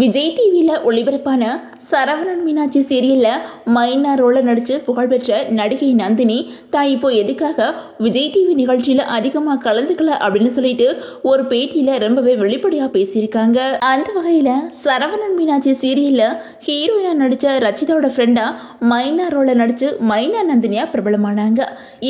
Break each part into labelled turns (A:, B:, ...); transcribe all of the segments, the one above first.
A: விஜய் டிவியில் ஒளிபரப்பான சரவணன் மீனாட்சி சீரியலில் மைனா ரோலில் நடித்து புகழ்பெற்ற நடிகை நந்தினி தான் இப்போ எதுக்காக விஜய் டிவி நிகழ்ச்சியில் அதிகமாக கலந்துக்கல அப்படின்னு சொல்லிட்டு ஒரு பேட்டியில் ரொம்பவே வெளிப்படையாக பேசியிருக்காங்க. அந்த வகையில் சரவணன் மீனாட்சி சீரியலில் ஹீரோயினாக நடித்த ரச்சிதாவோட ஃப்ரெண்டாக மைனா ரோலில் நடித்து மைனா நந்தினியாக பிரபலமானாங்க.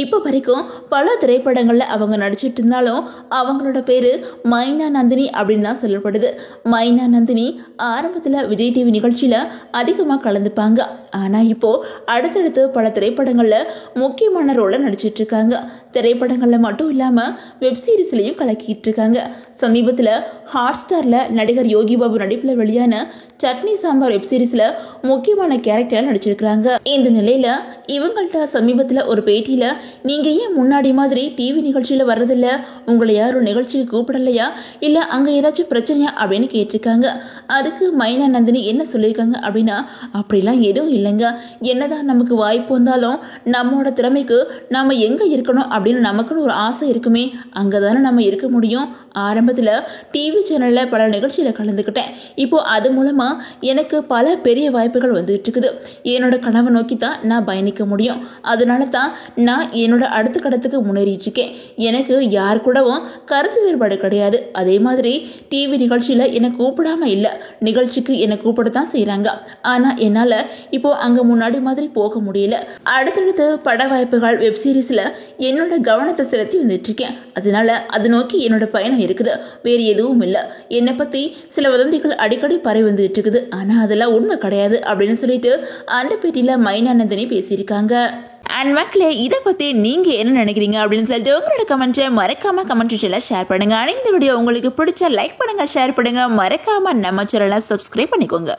A: இப்போ வரைக்கும் பல திரைப்படங்களில் அவங்க நடிச்சிட்டு இருந்தாலும் அவங்களோட பேர் மைனா நந்தினி அப்படின்னு தான் சொல்லப்படுது. மைனா நந்தினி ஆரம்பத்தில் விஜய் டிவி நிகழ்ச்சியில் அதிகமாக கலந்துப்பாங்க. ஆனால் இப்போது அடுத்தடுத்து பல திரைப்படங்களில் முக்கியமான ரோலில் நடிச்சிட்டு இருக்காங்க. திரைப்படங்களில் மட்டும் இல்லாமல் வெப்சீரிஸ்லையும் கலக்கிட்டு இருக்காங்க. சமீபத்தில் ஹாட்ஸ்டாரில் நடிகர் யோகி பாபு நடிப்பில் வெளியான சட்னி சாம்பார் வெப்சீரிஸில் முக்கியமான கேரக்டராக நடிச்சிருக்கிறாங்க. இந்த நிலையில் இவங்கள்ட்ட சமீபத்தில் ஒரு பேட்டியில் நீங்கள் ஏன் முன்னாடி மாதிரி டிவி நிகழ்ச்சியில் வர்றதில்ல, உங்களை யாரும் நிகழ்ச்சிக்கு கூப்பிடலையா, இல்லை அங்கே ஏதாச்சும் பிரச்சனையா அப்படின்னு கேட்டிருக்காங்க. அதுக்கு மைனா நந்தினி என்ன சொல்லியிருக்காங்க அப்படின்னா, அப்படிலாம் எதுவும் இல்லைங்க, என்னதான் நமக்கு வாய்ப்பு வந்தாலும் நம்மளோட திறமைக்கு நம்ம எங்கே இருக்கணும் அப்படின்னு நமக்குன்னு ஒரு ஆசை இருக்குமே, அங்கே தானே நம்ம இருக்க முடியும். ஆரம்பத்தில் டிவி சேனலில் பல நிகழ்ச்சியில் கலந்துக்கிட்டேன். இப்போது அது மூலமாக எனக்கு பல பெரிய வாய்ப்புகள் வந்துட்டு இருக்குது. என்னோட கனவை நோக்கி தான் நான் பயணிக்க முடியும். அதனால தான் நான் என்னோட அடுத்த கட்டத்துக்கு முன்னேறிட்டு இருக்கேன். எனக்கு யார் கூடவும் கருத்து வேறுபாடு கிடையாது. அதே மாதிரி டிவி நிகழ்ச்சியில் என்னை கூப்பிடாம இல்லை, நிகழ்ச்சிக்கு என்னை கூப்பிடத்தான் செய்கிறாங்க. ஆனால் என்னால் இப்போது அங்கே முன்னாடி மாதிரி போக முடியல. அடுத்தடுத்து பட வாய்ப்புகள் வெப்சீரிஸில் என்னோட கவனத்தை செலுத்தி வந்துட்டு இருக்கேன். அதனால அது நோக்கி என்னோட பயணம் இருக்குது. வேறு எதுவும் இல்லை. என்னை பற்றி சில வதந்திகள் அடிக்கடி பரவி வந்துட்டு இருக்குது. ஆனால் அதெல்லாம் உண்மை கிடையாது அப்படின்னு சொல்லிட்டு அந்த பேட்டியில் மைனா நந்தினி பேசியிருக்காங்க. அண்ட் மக்களே, இதை பற்றி நீங்கள் என்ன நினைக்கிறீங்க அப்படின்னு சொல்லிட்டு உங்களோட கமெண்ட்ஸை மறக்காமல் கமெண்ட் செக்ஷனில் ஷேர் பண்ணுங்கள். இந்த வீடியோ உங்களுக்கு பிடிச்சா லைக் பண்ணுங்கள், ஷேர் பண்ணுங்கள். மறக்காமல் நம்ம சேனலை சப்ஸ்கிரைப் பண்ணிக்கோங்க.